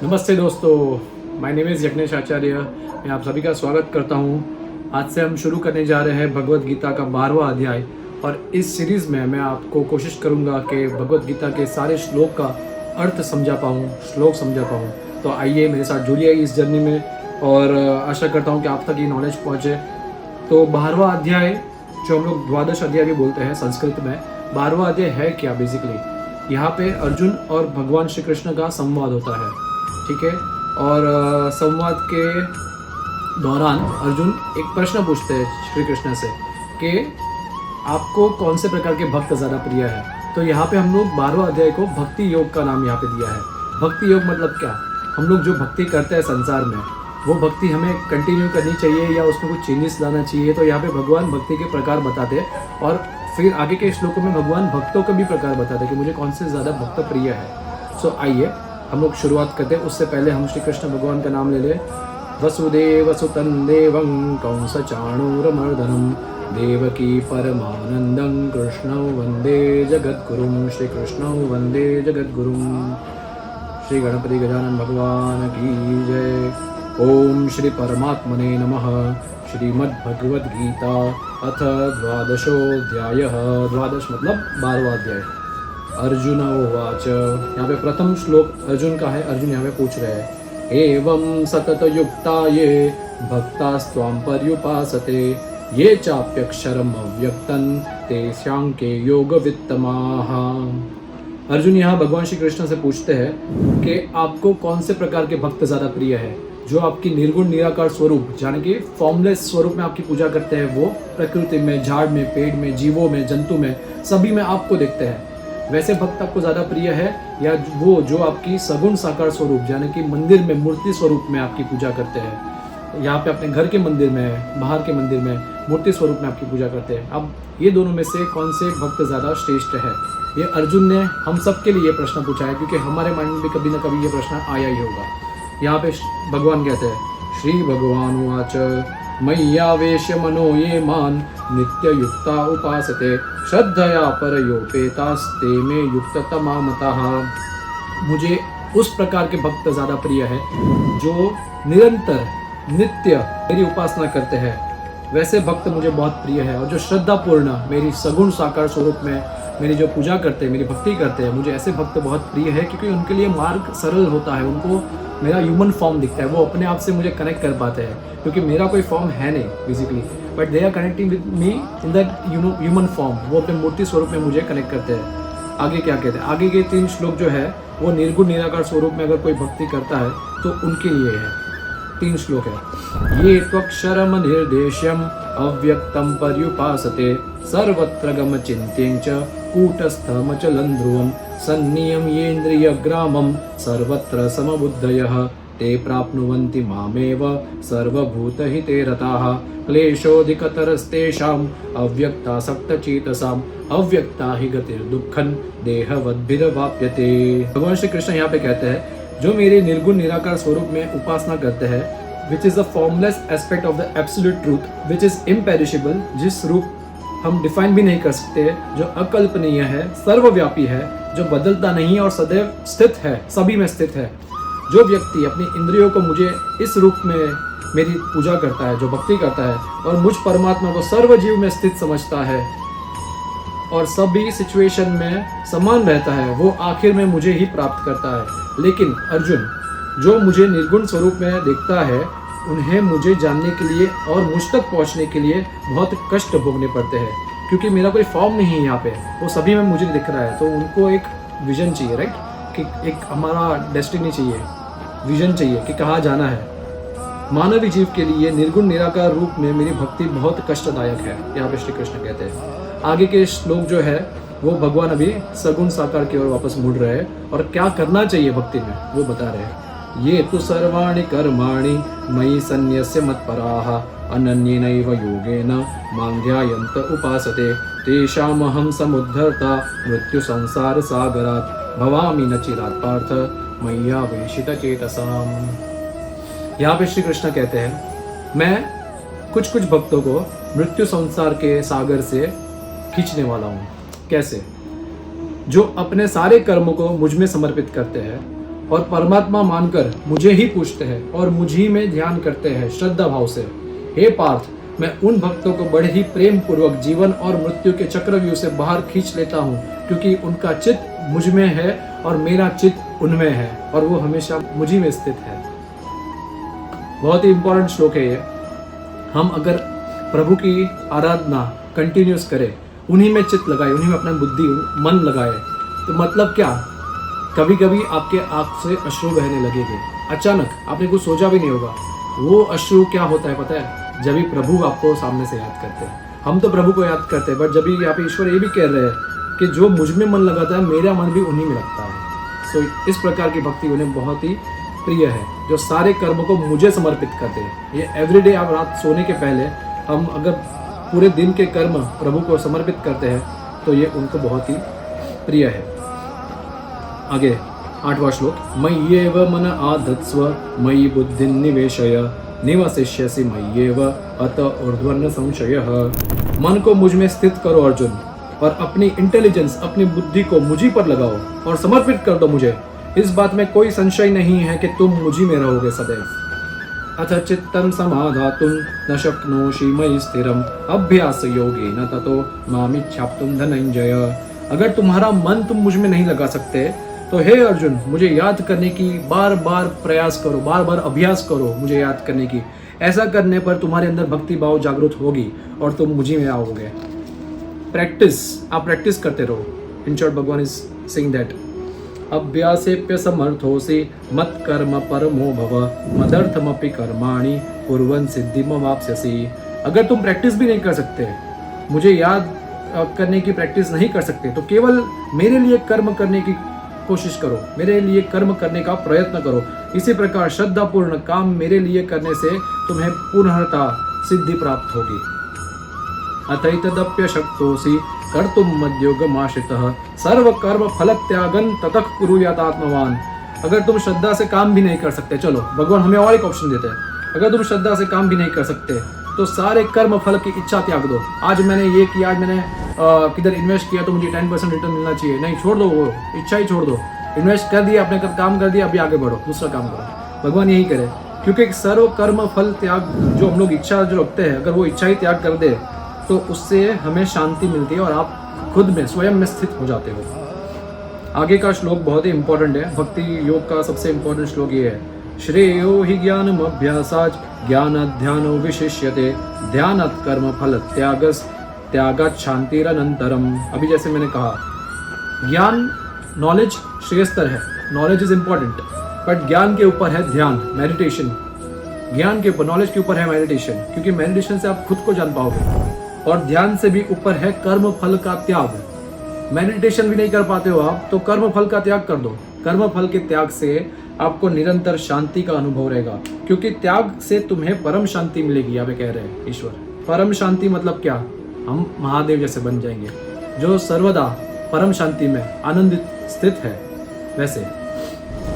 नमस्ते दोस्तों, my name is Yagnesh आचार्य। मैं आप सभी का स्वागत करता हूँ। आज से हम शुरू करने जा रहे हैं भगवत गीता का 12वां अध्याय और इस सीरीज़ में मैं आपको कोशिश करूँगा कि भगवत गीता के सारे श्लोक का अर्थ समझा पाऊँ, श्लोक समझा पाऊँ। तो आइए मेरे साथ जुड़िए इस जर्नी में और आशा करता हूँ कि आप तक ये नॉलेज पहुँचे। तो 12वां अध्याय, जो हम लोग द्वादश अध्याय भी बोलते हैं संस्कृत में, 12वां अध्याय है क्या? बेसिकली यहाँ पे अर्जुन और भगवान श्री कृष्ण का संवाद होता है, ठीक है। और संवाद के दौरान अर्जुन एक प्रश्न पूछते हैं श्री कृष्ण से कि आपको कौन से प्रकार के भक्त ज़्यादा प्रिय है। तो यहाँ पे हम लोग 12वां अध्याय को भक्ति योग का नाम यहाँ पे दिया है। भक्ति योग मतलब क्या? हम लोग जो भक्ति करते हैं संसार में, वो भक्ति हमें कंटिन्यू करनी चाहिए या उसमें कुछ चेंजेस लाना चाहिए। तो यहाँ पे भगवान भक्ति के प्रकार बताते हैं और फिर आगे के श्लोकों में भगवान भक्तों का भी प्रकार बताते हैं कि मुझे कौन से ज़्यादा भक्त प्रिय है। सो आइए हम लोग शुरुआत करते हैं। उससे पहले हम श्री कृष्ण भगवान का नाम ले लें। वसुदेव सुतं देवं कंस चाणूरमर्दनं देवकी परमानंदं कृष्णं वंदे जगद्गुरुं। श्री कृष्णं वंदे जगद्गुरुं। श्री गणपति गजानन भगवान की जय। ओम श्री परमात्मने नमः। श्रीमद्भगवद्गीता अथ द्वादशोऽध्यायः। द्वादश मतलब 12वां अध्याय। अर्जुन उवाच। यहाँ पे प्रथम श्लोक अर्जुन का है। अर्जुन यहाँ पे पूछ रहे हैं, एवं सतत युक्ता ये भक्तास्त्वां पर्युपासते ये चाप्यक्षरम अव्यक्तं तेषां के योग वित्तमाः। अर्जुन यहाँ भगवान श्री कृष्ण से पूछते हैं कि आपको कौन से प्रकार के भक्त ज़्यादा प्रिय है, जो आपकी निर्गुण निराकार स्वरूप यानी कि फॉर्मलेस स्वरूप में आपकी पूजा करते हैं। वो प्रकृति में, झाड़ में, पेड़ में, जीवों में, जंतु में, सभी में आपको देखते हैं। वैसे भक्त आपको ज़्यादा प्रिय है या वो जो आपकी सगुण साकार स्वरूप यानी कि मंदिर में मूर्ति स्वरूप में आपकी पूजा करते हैं। यहाँ पे अपने घर के मंदिर में, बाहर के मंदिर में मूर्ति स्वरूप में आपकी पूजा करते हैं। अब ये दोनों में से कौन से भक्त ज़्यादा श्रेष्ठ है? ये अर्जुन ने हम सब के लिए प्रश्न पूछा है, क्योंकि हमारे माइंड में भी कभी ना कभी ये प्रश्न आया ही होगा। यहाँ पे भगवान कहते हैं, श्री भगवान उवाच मय्यावेश्य मनो ये मान नित्ययुक्ता उपासते श्रद्धया परयोपेतास्ते में युक्ततमा मतः। मुझे उस प्रकार के भक्त ज़्यादा प्रिय है जो निरंतर नित्य मेरी उपासना करते हैं। वैसे भक्त मुझे बहुत प्रिय है। और जो श्रद्धापूर्ण मेरी सगुण साकार स्वरूप में मेरी जो पूजा करते हैं, मेरी भक्ति करते हैं, मुझे ऐसे भक्त बहुत प्रिय है, क्योंकि उनके लिए मार्ग सरल होता है। उनको मेरा ह्यूमन फॉर्म दिखता है, वो अपने आप से मुझे कनेक्ट कर पाते हैं, क्योंकि मेरा कोई फॉर्म है नहीं basically, but they are connecting with me in that human form. वो अपने मूर्ति स्वरूप में मुझे कनेक्ट करते हैं। आगे क्या कहते हैं? आगे के 3 श्लोक जो है वो निर्गुण निराकार स्वरूप में अगर कोई भक्ति करता है तो उनके लिए है। 3 श्लोक है। ये त्वक्षरम निर्देश्यम अव्यक्तं पर्युपासते सर्वत्र गम चिन्त्यं च कूटस्थमचलं ध्रुवं सन्नियम येन्द्रियग्रामं सर्वत्र समबुद्धयः ते प्राप्नुवन्ति मामेव सर्वभूतहिते रताः क्लेशोऽधिकतरस्तेषाम् अव्यक्तासक्तचेतसाम् अव्यक्ता हि गतिर्दुःखं देहवद्भिरवाप्यते। भगवान श्री कृष्ण यहाँ पे कहते हैं, जो मेरे निर्गुण निराकार स्वरूप में उपासना करते हैं, which is the formless aspect of the absolute truth, which is imperishable, जिस रूप हम डिफाइन भी नहीं कर सकते, जो अकल्पनीय है, सर्वव्यापी है, जो बदलता नहीं और सदैव स्थित है, सभी में स्थित है। जो व्यक्ति अपनी इंद्रियों को मुझे इस रूप में मेरी पूजा करता है, जो भक्ति करता है और मुझ परमात्मा को सर्वजीव में स्थित समझता है और सभी सिचुएशन में समान रहता है, वो आखिर में मुझे ही प्राप्त करता है। लेकिन अर्जुन, जो मुझे निर्गुण स्वरूप में देखता है, उन्हें मुझे जानने के लिए और मुझ तक पहुंचने के लिए बहुत कष्ट भोगने पड़ते हैं, क्योंकि मेरा कोई फॉर्म नहीं है यहाँ पे, वो सभी में मुझे दिख रहा है। तो उनको एक विजन चाहिए, राइट, कि एक हमारा डेस्टिनी चाहिए, विजन चाहिए कि कहाँ जाना है। मानवीय जीव के लिए निर्गुण निराकार रूप में मेरी भक्ति बहुत कष्टदायक है, यहाँ पे श्री कृष्ण कहते हैं। आगे के श्लोक जो है वो भगवान अभी सगुण साकार की ओर वापस मुड़ रहे हैं और क्या करना चाहिए भक्ति में वो बता रहे हैं। ये तु सर्वाणि कर्माणि मयि सन्न्यस्य मत्पराः अनन्येनैव योगेन मां ध्यायन्त उपासते तेषामहं समुद्धर्ता मृत्यु संसार सागरात् भवामि न चिरात् पार्थ मय्यावेशितचेतसाम्। यहाँ पे श्री कृष्ण कहते हैं, मैं कुछ कुछ भक्तों को मृत्यु संसार के सागर से खींचने वाला हूँ। कैसे? जो अपने सारे कर्मों को मुझ में समर्पित करते हैं और परमात्मा मानकर मुझे ही पूछते हैं और मुझी में ध्यान करते हैं श्रद्धा भाव से। हे पार्थ, मैं उन भक्तों को बड़े ही प्रेम पूर्वक जीवन और मृत्यु के चक्रव्यूह से बाहर खींच लेता हूँ, क्योंकि उनका चित्त मुझ में है और मेरा चित्त उनमें है और वो हमेशा मुझी में स्थित है। बहुत ही इंपॉर्टेंट श्लोक है ये। हम अगर प्रभु की आराधना कंटिन्यूस करें, उन्हीं में चित्त लगाए, उन्हीं में अपना बुद्धि मन लगाए, तो मतलब क्या, कभी कभी आपके आंख से अश्रु बहने लगेंगे, अचानक आपने कुछ सोचा भी नहीं होगा। वो अश्रु क्या होता है पता है? जब भी प्रभु आपको सामने से याद करते हैं। हम तो प्रभु को याद करते हैं, बट जब भी यहाँ पे ईश्वर ये भी कह रहे हैं कि जो मुझ में मन लगाता है, मेरा मन भी उन्हीं में लगता है। सो इस प्रकार की भक्ति उन्हें बहुत ही प्रिय है, जो सारे कर्मों को मुझे समर्पित करते हैं। ये एवरीडे आप रात सोने के पहले हम अगर पूरे दिन के कर्म प्रभु को समर्पित करते हैं तो ये उनको बहुत ही प्रिय है। आगे 8वां श्लोक। मय्येव मन आधत्स्व मयि बुद्धि निवेशय निवसिष्यसि मय्येव अत ऊर्ध्वन्न संशयः। मन को मुझ में स्थित करो अर्जुन, और अपनी इंटेलिजेंस, अपनी बुद्धि को मुझी पर लगाओ और समर्पित कर दो मुझे। इस बात में कोई संशय नहीं है कि तुम मुझी में रहोगे सदैव। अथ चित्तं समाधातुं न शक्नोषि मयि स्थिरम् अभ्यास योगेन ततो मामिच्छाप्तुं धनंजय। अगर तुम्हारा मन तुम मुझ में नहीं लगा सकते तो हे अर्जुन, मुझे याद करने की बार बार प्रयास करो, बार बार अभ्यास करो मुझे याद करने की। ऐसा करने पर तुम्हारे अंदर भक्ति भाव जागृत होगी और तुम मुझी में आओगे। प्रैक्टिस, आप प्रैक्टिस करते रहो। इन शॉर्ट भगवान इज सेइंग दैट अभ्यासेप्य समर्थोसि मत कर्म परमो भव मदर्थमपि कर्माणि कुर्वन् सिद्धिमवाप्स्यसि। अगर तुम प्रैक्टिस भी नहीं कर सकते, मुझे याद करने की प्रैक्टिस नहीं कर सकते, तो केवल मेरे लिए कर्म करने की कोशिश करो, मेरे लिए कर्म करने का प्रयत्न करो। इसी प्रकार श्रद्धापूर्ण काम मेरे लिए करने से तुम्हें पूर्णतः सिद्धि प्राप्त होगी। अतैतदप्य शक्तोसि कर्तुम मद्योगमाश्रितः सर्व कर्म फल त्यागन ततः कुरुयात आत्मवान। अगर तुम श्रद्धा से काम भी नहीं कर सकते, चलो भगवान हमें और एक ऑप्शन देते हैं। अगर तुम श्रद्धा से काम भी नहीं कर सकते तो सारे कर्म फल की इच्छा त्याग दो। आज मैंने ये किया, आज मैंने किधर इन्वेस्ट किया तो मुझे 10% रिटर्न मिलना चाहिए, नहीं, छोड़ दो, वो इच्छा ही छोड़ दो। इन्वेस्ट कर दिया, अपने काम कर दिया, अभी आगे बढ़ो, दूसरा काम करो। भगवान यही करे, क्योंकि सर्व कर्म फल त्याग जो हम लोग इच्छा जो रखते हैं, अगर वो इच्छा ही त्याग कर दे तो उससे हमें शांति मिलती है और आप खुद में स्वयं में स्थित हो जाते हो। आगे का श्लोक बहुत ही इंपॉर्टेंट है। भक्ति योग का सबसे इंपॉर्टेंट श्लोक ये है, श्रेयो हि ज्ञानम अभ्यासाच ज्ञानात् ध्यानो विशिष्यते ध्यानात् कर्म फल त्यागस त्यागात् शांतिरनंतरम। अभी जैसे मैंने कहा, ज्ञान, नॉलेज श्रेयस्तर है, नॉलेज इज इंपॉर्टेंट, बट ज्ञान के ऊपर है ध्यान, मेडिटेशन। ज्ञान के ऊपर, नॉलेज के ऊपर है मेडिटेशन, क्योंकि मेडिटेशन से आप खुद को जान पाओगे। और ध्यान से भी ऊपर है कर्म फल का त्याग। मेडिटेशन भी नहीं कर पाते हो आप, तो कर्म फल का त्याग कर दो। कर्म फल के त्याग से आपको निरंतर शांति का अनुभव रहेगा, क्योंकि त्याग से तुम्हें परम शांति मिलेगी। यहाँ पे कह रहे हैं ईश्वर, परम शांति मतलब क्या? हम महादेव जैसे बन जाएंगे, जो सर्वदा परम शांति में आनंदित स्थित है। वैसे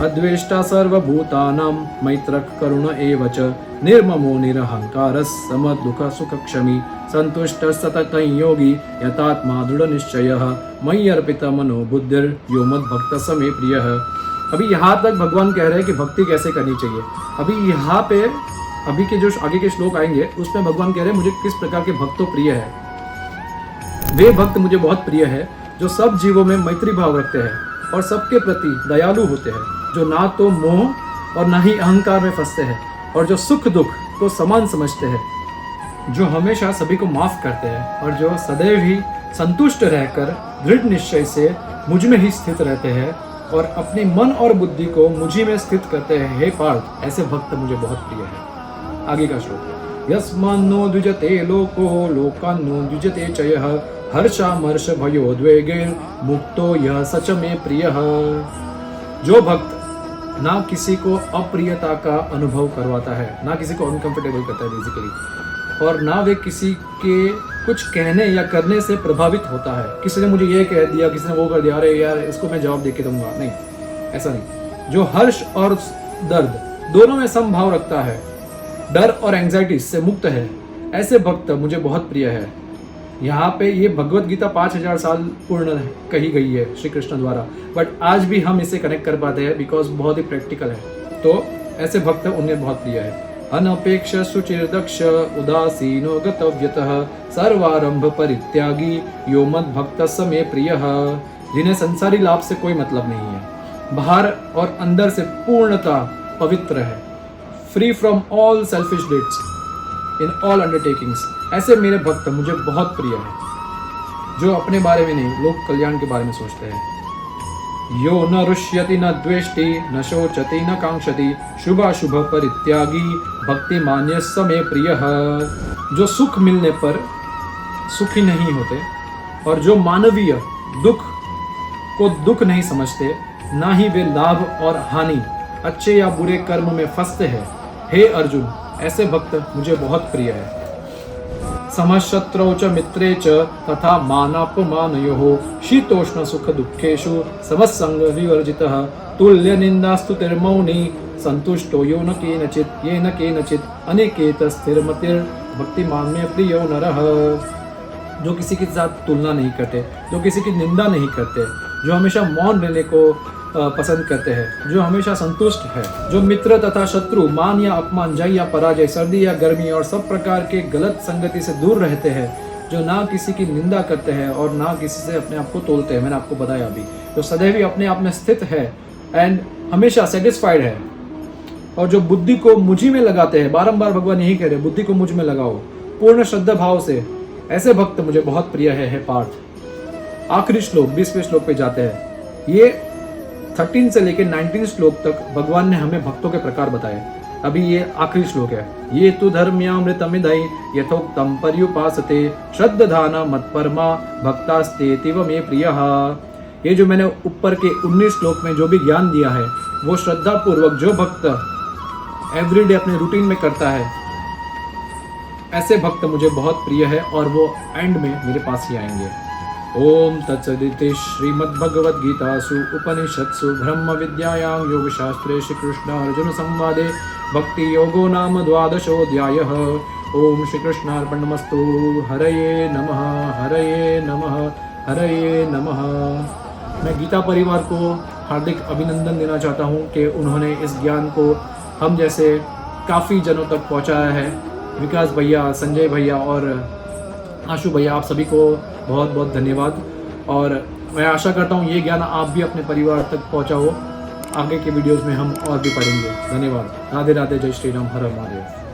अद्वेष्टा सर्वभूतानां मैत्रक करुण एव च निर्ममो निरहंकार सम दुख सुख क्षमी संतुष्ट सततं योगी यतात्मा दृढ़ निश्चयः मयि अर्पिता मनो बुद्धिर यो मद भक्त समे प्रियः। अभी यहाँ तक भगवान कह रहे हैं कि भक्ति कैसे करनी चाहिए। अभी यहाँ पे अभी के जो आगे के श्लोक आएंगे उसमें भगवान कह रहे हैं मुझे किस प्रकार के भक्त प्रिय है। वे भक्त मुझे बहुत प्रिय है जो सब जीवों में मैत्री भाव रखते हैं और सबके प्रति दयालु होते हैं, जो ना तो मोह और ना ही अहंकार में फंसते हैं और जो सुख दुख को समान समझते हैं, जो हमेशा सभी को माफ करते हैं और जो सदैव ही संतुष्ट रहकर दृढ़ निश्चय से मुझ में ही स्थित रहते हैं और अपने मन और बुद्धि को मुझी में स्थित करते हैं। हे पार्थ, ऐसे भक्त मुझे बहुत प्रिय है। आगे का श्लोक, यस्मान्नो द्विजते लोको लोकान्नो द्विजते च यः हर्षामर्ष भयोद्वेगैर् मुक्तो यः सच में प्रियः। जो भक्त ना किसी को अप्रियता का अनुभव करवाता है, ना किसी को अनकंफर्टेबल करता है बेसिकली, और ना वे किसी के कुछ कहने या करने से प्रभावित होता है। किसी ने मुझे ये कह दिया, किसी ने वो कर दिया, अरे यार इसको मैं जवाब दे के दूंगा, नहीं, ऐसा नहीं। जो हर्ष और दर्द दोनों में समभाव रखता है, डर और एंजाइटी से मुक्त है, ऐसे भक्त मुझे बहुत प्रिय है। यहाँ पे ये भगवत गीता 5000 साल पूर्ण कही गई है श्री कृष्ण द्वारा, बट आज भी हम इसे कनेक्ट कर पाते हैं बिकॉज बहुत ही प्रैक्टिकल है। तो ऐसे भक्त उन्हें बहुत प्रिय है। अनपेक्ष सुचिर्दक्ष उदासीनो गतव्यतः सर्वारंभ परित्यागी यो मद भक्त मे प्रियः, जिन्हें संसारी लाभ से कोई मतलब नहीं है, बाहर और अंदर से पूर्णता पवित्र है, free from all selfish डिड्स in all undertakings, ऐसे मेरे भक्त मुझे बहुत प्रिय है, जो अपने बारे में नहीं लोक कल्याण के बारे में सोचते हैं। यो न रुष्यति न द्वेष्टि न शोचति न कांक्षति शुभाशुभ परित्यागी भक्ति मान्य समे प्रियः, जो सुख मिलने पर सुखी नहीं होते और जो मानवीय दुख को दुख नहीं समझते, ना ही वे लाभ और हानि अच्छे या बुरे कर्म में फंसते हैं, हे अर्जुन ऐसे भक्त मुझे बहुत प्रिय है। समशत्रौ च मित्रे च तथा मानापमानयोः शीतोष्ण सुख दुःखेषु समसंग विवर्जितः तुल्य निंदास्तु तिर्मौनी संतुष्टो यो न केनचित् येन केनचित् अनिकेत स्थिरमतिर् भक्तिमान में प्रियो नरः, जो किसी के साथ तुलना नहीं करते, जो किसी की निंदा नहीं करते, जो हमेशा मौन रहने को पसंद करते हैं, जो हमेशा संतुष्ट है, जो मित्र तथा शत्रु, मान या अपमान, जय या पराजय, सर्दी या गर्मी और सब प्रकार के गलत संगति से दूर रहते हैं, जो ना किसी की निंदा करते हैं और ना किसी से अपने आप को तोलते हैं, मैंने आपको बताया अभी, जो सदैव ही अपने आप में स्थित है एंड हमेशा सेटिस्फाइड है, और जो बुद्धि को मुझी में लगाते हैं, बारंबार भगवान यही कह रहे हैं बुद्धि को मुझ में लगाओ पूर्ण श्रद्धा भाव से, ऐसे भक्त मुझे बहुत प्रिय है पार्थ। आखिरी श्लोक 20वें श्लोक पे जाते हैं। ये 13 से लेकर 19 श्लोक तक भगवान ने हमें भक्तों के प्रकार बताए। अभी ये आखिरी श्लोक है। ये तु धर्म्यामृतमिदೈ यथोक्तं पर्युपासते श्रद्धाना मत्परमा भक्तास्तेतिव मे प्रियः। ये जो मैंने ऊपर के 19 श्लोक में जो भी ज्ञान दिया है, वो श्रद्धा पूर्वक जो भक्त एवरीडे अपने रूटीन में करता है, ऐसे भक्त मुझे बहुत प्रिय है और वो एंड में मेरे पास ही आएंगे। ओम तत्सदिति श्रीमद्भगवद्गीतासु उपनिषत्सु ब्रह्म विद्यायां योगशास्त्रे श्रीकृष्ण अर्जुन संवादे भक्ति योगो नाम द्वादशोऽध्यायः। ओम श्रीकृष्णार्पणमस्तु। हरये नमः, हरये नमः, हरये नमः। मैं गीता परिवार को हार्दिक अभिनंदन देना चाहता हूँ कि उन्होंने इस ज्ञान को हम जैसे काफ़ी जनों तक पहुँचाया है। विकास भैया, संजय भैया और आशु भैया, आप सभी को बहुत बहुत धन्यवाद। और मैं आशा करता हूँ ये ज्ञान आप भी अपने परिवार तक पहुँचाओ। आगे के वीडियोस में हम और भी पढ़ेंगे। धन्यवाद। राधे राधे, जय श्री राम, हर हर महादेव।